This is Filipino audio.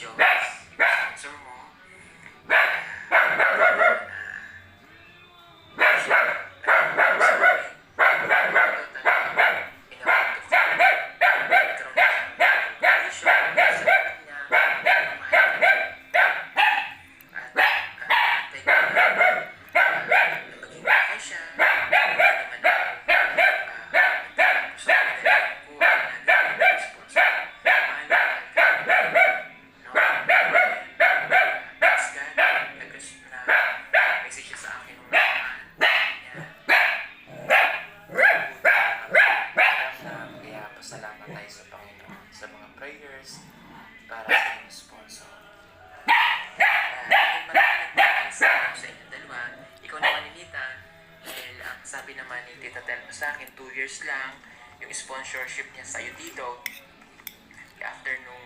yung sponsor mo. Salamat tayo sa Panginoon sa mga prayers para sa inyong sponsor. Maraming sa inyong dalawa. Ikaw naman ni Nita, dahil ang sabi naman ni Tita Telma sa akin, 2 years lang yung sponsorship niya sa'yo dito. After nung